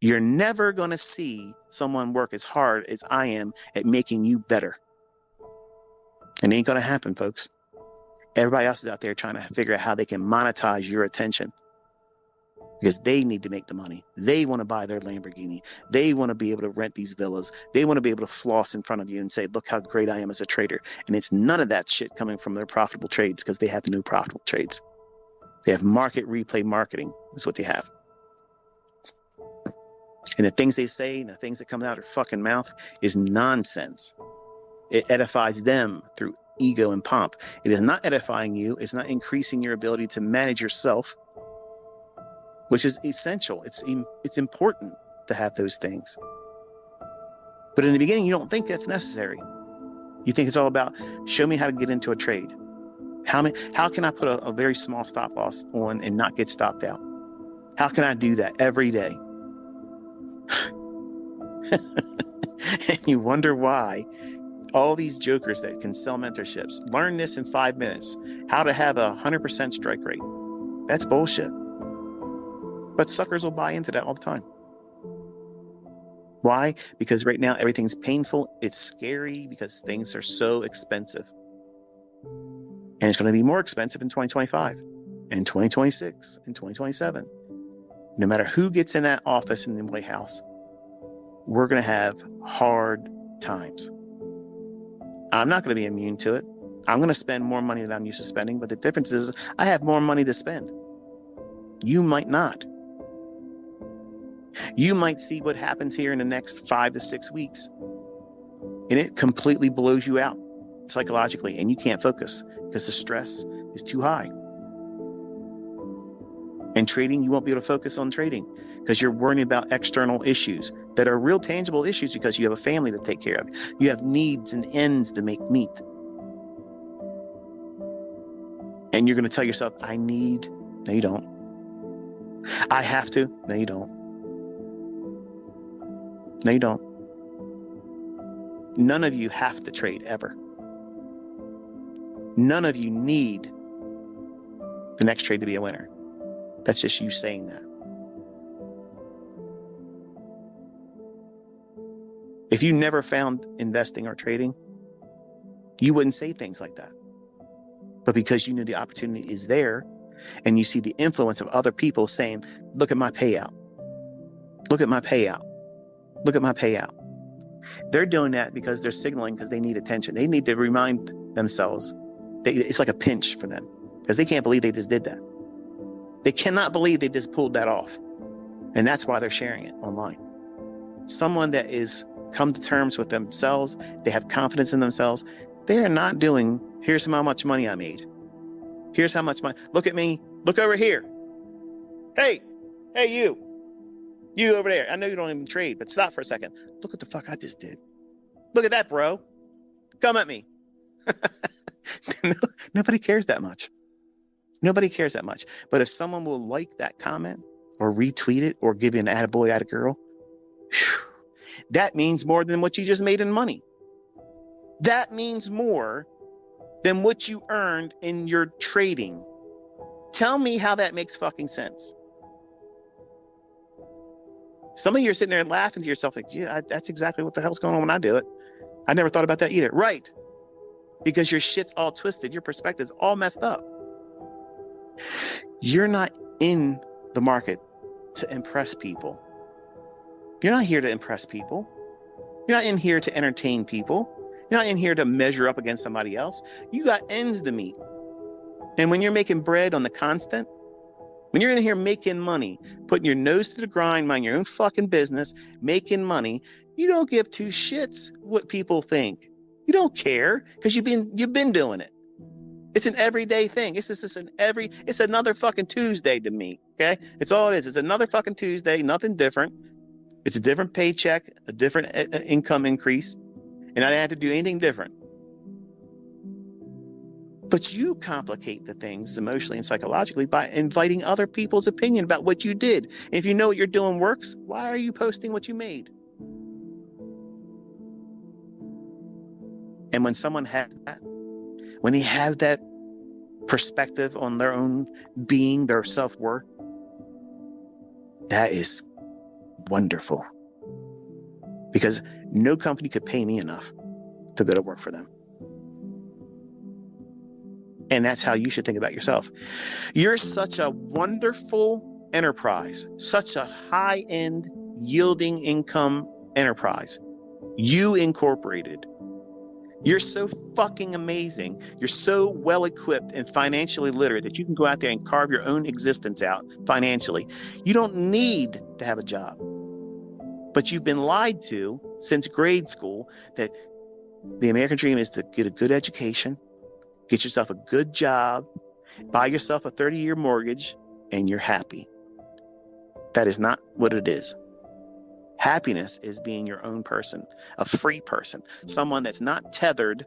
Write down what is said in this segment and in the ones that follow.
You're never going to see someone work as hard as I am at making you better. It ain't going to happen, folks. Everybody else is out there trying to figure out how they can monetize your attention because they need to make the money. They want to buy their Lamborghini. They want to be able to rent these villas. They want to be able to floss in front of you and say, look how great I am as a trader. And it's none of that shit coming from their profitable trades because they have new profitable trades. They have market replay marketing is what they have. And the things they say and the things that come out of their fucking mouth is nonsense. It edifies them through ego and pomp. It is not edifying you. It's not increasing your ability to manage yourself, which is essential. It's important to have those things. But in the beginning, you don't think that's necessary. You think it's all about, show me how to get into a trade. How can I put a very small stop loss on and not get stopped out? How can I do that every day? And you wonder why all these jokers that can sell mentorships learn this in 5 minutes, how to have 100% strike rate. That's bullshit. But suckers will buy into that all the time. Why? Because right now everything's painful. It's scary because things are so expensive. And it's going to be more expensive in 2025 and 2026 and 2027. No matter who gets in that office in the White House, we're going to have hard times. I'm not going to be immune to it. I'm going to spend more money than I'm used to spending, but the difference is I have more money to spend. You might not. You might see what happens here in the next 5 to 6 weeks, and it completely blows you out psychologically, and you can't focus because the stress is too high. And trading, you won't be able to focus on trading because you're worrying about external issues that are real tangible issues because you have a family to take care of. You have needs and ends to make meet. And you're going to tell yourself, I need. No, you don't. I have to. No, you don't. No, you don't. None of you have to trade ever. None of you need the next trade to be a winner. That's just you saying that. If you never found investing or trading, you wouldn't say things like that. But because you knew the opportunity is there and you see the influence of other people saying, look at my payout. Look at my payout. Look at my payout. They're doing that because they're signaling because they need attention. They need to remind themselves. It's like a pinch for them because they can't believe they just did that. They cannot believe they just pulled that off. And that's why they're sharing it online. Someone that is come to terms with themselves, they have confidence in themselves. They are not doing, here's how much money I made. Here's how much money. Look at me. Look over here. Hey, you over there. I know you don't even trade, but stop for a second. Look what the fuck I just did. Look at that, bro. Come at me. Nobody cares that much. Nobody cares that much. But if someone will like that comment or retweet it or give you an attaboy, attagirl, that means more than what you just made in money. That means more than what you earned in your trading. Tell me how that makes fucking sense. Some of you are sitting there laughing to yourself like, yeah, that's exactly what the hell's going on when I do it. I never thought about that either. Right. Because your shit's all twisted. Your perspective's all messed up. You're not in the market to impress people. You're not here to impress people. You're not in here to entertain people. You're not in here to measure up against somebody else. You got ends to meet. And when you're making bread on the constant, when you're in here making money, putting your nose to the grind, mind your own fucking business, making money, you don't give two shits what people think. You don't care because you've been doing it. It's an everyday thing. It's another fucking Tuesday to me. Okay. It's all it is. It's another fucking Tuesday. Nothing different. It's a different paycheck, a different income increase. And I didn't have to do anything different. But you complicate the things emotionally and psychologically by inviting other people's opinion about what you did. And if you know what you're doing works, why are you posting what you made? And when someone has that, when they have that perspective on their own being, their self-worth, that is wonderful. Because no company could pay me enough to go to work for them. And that's how you should think about yourself. You're such a wonderful enterprise, such a high-end yielding income enterprise. You Incorporated. You're so fucking amazing. You're so well equipped and financially literate that you can go out there and carve your own existence out financially. You don't need to have a job. But you've been lied to since grade school that the American dream is to get a good education, get yourself a good job, buy yourself a 30-year mortgage, and you're happy. That is not what it is. Happiness is being your own person, a free person, someone that's not tethered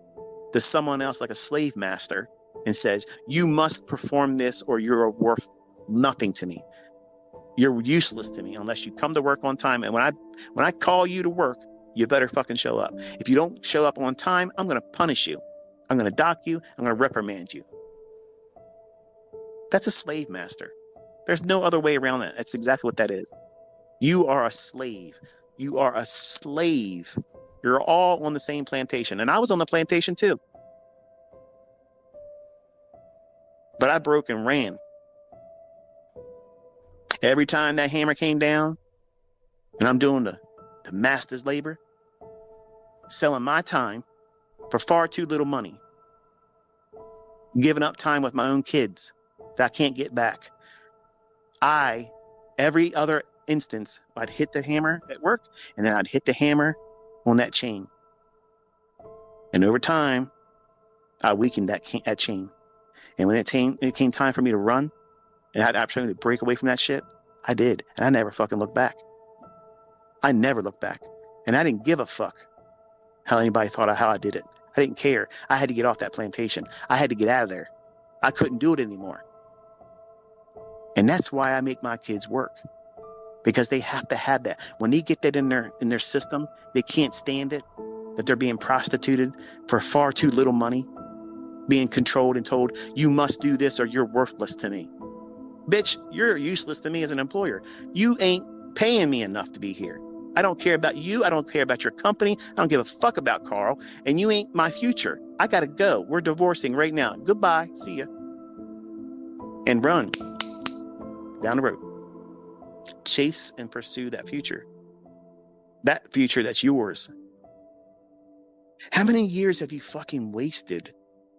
to someone else like a slave master and says, you must perform this or you're worth nothing to me. You're useless to me unless you come to work on time. And when I call you to work, you better fucking show up. If you don't show up on time, I'm going to punish you. I'm going to dock you. I'm going to reprimand you. That's a slave master. There's no other way around that. That's exactly what that is. You are a slave. You are a slave. You're all on the same plantation. And I was on the plantation too. But I broke and ran. Every time that hammer came down and I'm doing the master's labor, selling my time for far too little money, giving up time with my own kids that I can't get back. Every other instance, I'd hit the hammer at work and then I'd hit the hammer on that chain. And over time, I weakened that chain. And when it came time for me to run and I had the opportunity to break away from that shit, I did. And I never fucking looked back. I never looked back. And I didn't give a fuck how anybody thought of how I did it. I didn't care. I had to get off that plantation. I had to get out of there. I couldn't do it anymore. And that's why I make my kids work. Because they have to have that. When they get that in their system, they can't stand it, that they're being prostituted for far too little money, being controlled and told, you must do this or you're worthless to me. Bitch, you're useless to me as an employer. You ain't paying me enough to be here. I don't care about you. I don't care about your company. I don't give a fuck about Carl. And you ain't my future. I gotta go. We're divorcing right now. Goodbye. See ya. And run down the road. Chase and pursue that future. That future that's yours. How many years have you fucking wasted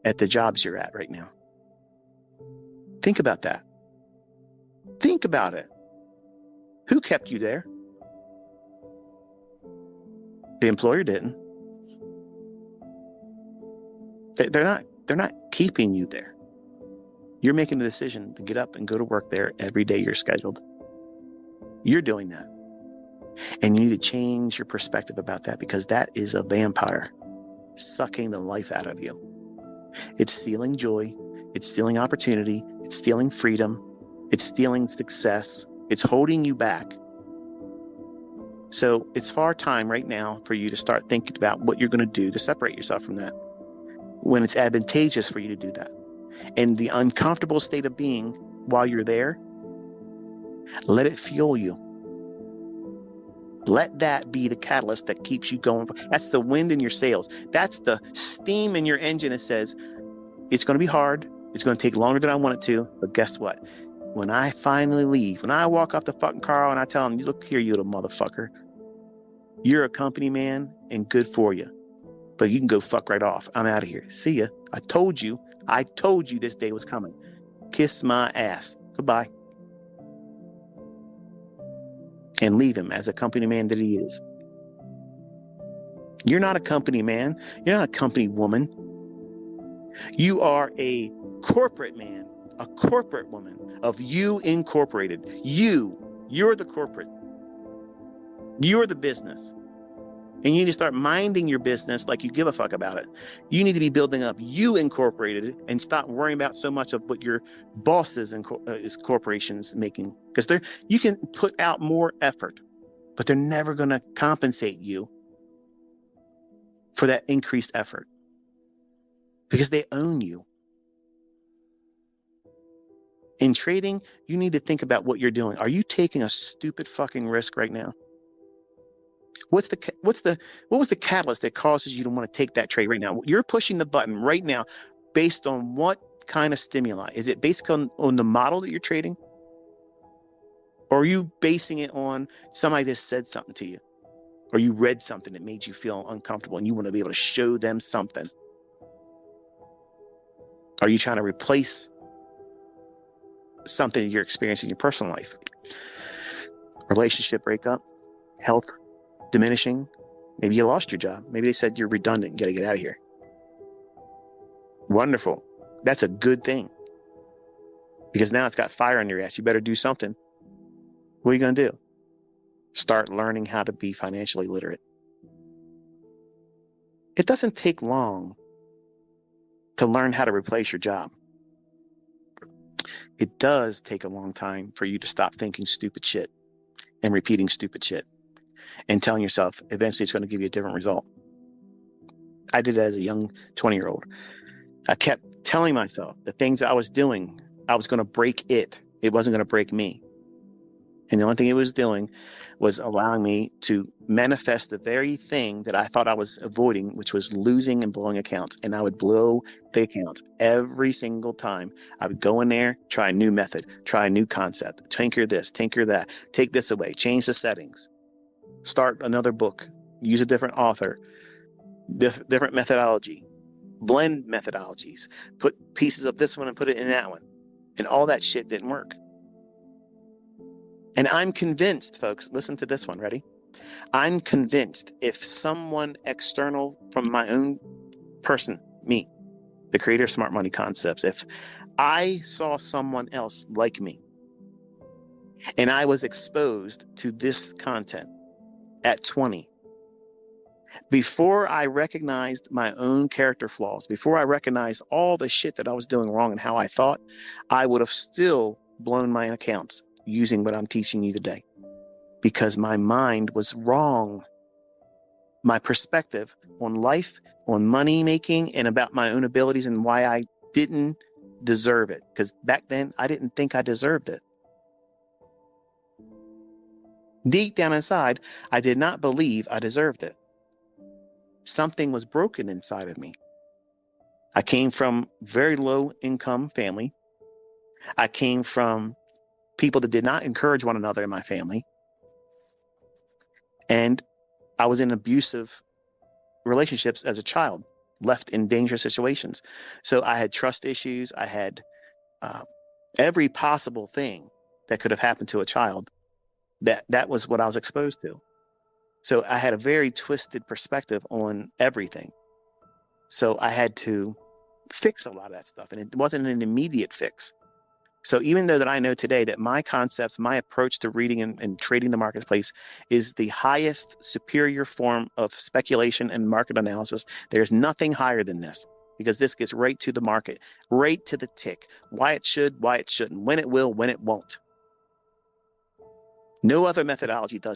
at the jobs you're at right now? Think about that. Think about it. Who kept you there? The employer didn't. They're not keeping you there. You're making the decision to get up and go to work there every day you're scheduled. You're doing that. And you need to change your perspective about that, because that is a vampire sucking the life out of you. It's stealing joy. It's stealing opportunity. It's stealing freedom. It's stealing success. It's holding you back. So it's far time right now for you to start thinking about what you're going to do to separate yourself from that when it's advantageous for you to do that. And the uncomfortable state of being while you're there, let it fuel you. Let that be the catalyst that keeps you going. That's the wind in your sails. That's the steam in your engine that says, it's going to be hard. It's going to take longer than I want it to. But guess what? When I finally leave, when I walk off the fucking car and I tell him, look here, you little motherfucker, you're a company man and good for you, but you can go fuck right off. I'm out of here. See ya. I told you this day was coming. Kiss my ass. Goodbye. And leave him as a company man that he is. You're not a company man. You're not a company woman. You are a corporate man, a corporate woman of You Incorporated. You're the corporate. You're the business. And you need to start minding your business like you give a fuck about it. You need to be building up You Incorporated and stop worrying about so much of what your bosses and corporations making. Because you can put out more effort, but they're never going to compensate you for that increased effort because they own you. In trading, you need to think about what you're doing. Are you taking a stupid fucking risk right now? What was the catalyst that causes you to want to take that trade right now? You're pushing the button right now based on what kind of stimuli? Is it based on the model that you're trading? Or are you basing it on somebody that said something to you? Or you read something that made you feel uncomfortable and you want to be able to show them something? Are you trying to replace something you're experiencing in your personal life? Relationship breakup, health diminishing. Maybe you lost your job. Maybe they said you're redundant. You got to get out of here. Wonderful. That's a good thing. Because now it's got fire on your ass. You better do something. What are you going to do? Start learning how to be financially literate. It doesn't take long to learn how to replace your job. It does take a long time for you to stop thinking stupid shit and repeating stupid shit and telling yourself eventually it's going to give you a different result. I did it as a young 20-year-old. I kept telling myself the things I was doing, I was going to break it. It wasn't going to break me. And the only thing it was doing was allowing me to manifest the very thing that I thought I was avoiding, which was losing and blowing accounts. And I would blow the accounts every single time. I would go in there, try a new method, try a new concept, tinker this, tinker that, take this away, change the settings, start another book, use a different author, different methodology, blend methodologies, put pieces of this one and put it in that one. And all that shit didn't work. And I'm convinced, folks, listen to this one, ready? I'm convinced if someone external from my own person, me, the creator of Smart Money Concepts, if I saw someone else like me and I was exposed to this content at 20, before I recognized my own character flaws, before I recognized all the shit that I was doing wrong and how I thought, I would have still blown my accounts using what I'm teaching you today. Because my mind was wrong. My perspective on life, on money making, and about my own abilities and why I didn't deserve it. Because back then, I didn't think I deserved it. Deep down inside, I did not believe I deserved it. Something was broken inside of me. I came from very low income family. I came from people that did not encourage one another in my family. And I was in abusive relationships as a child, left in dangerous situations. So I had trust issues. I had every possible thing that could have happened to a child. That was what I was exposed to. So I had a very twisted perspective on everything. So I had to fix a lot of that stuff. And it wasn't an immediate fix. So even though that I know today that my concepts, my approach to reading and trading the marketplace is the highest superior form of speculation and market analysis, there's nothing higher than this, because this gets right to the market, right to the tick, why it should, why it shouldn't, when it will, when it won't. No other methodology does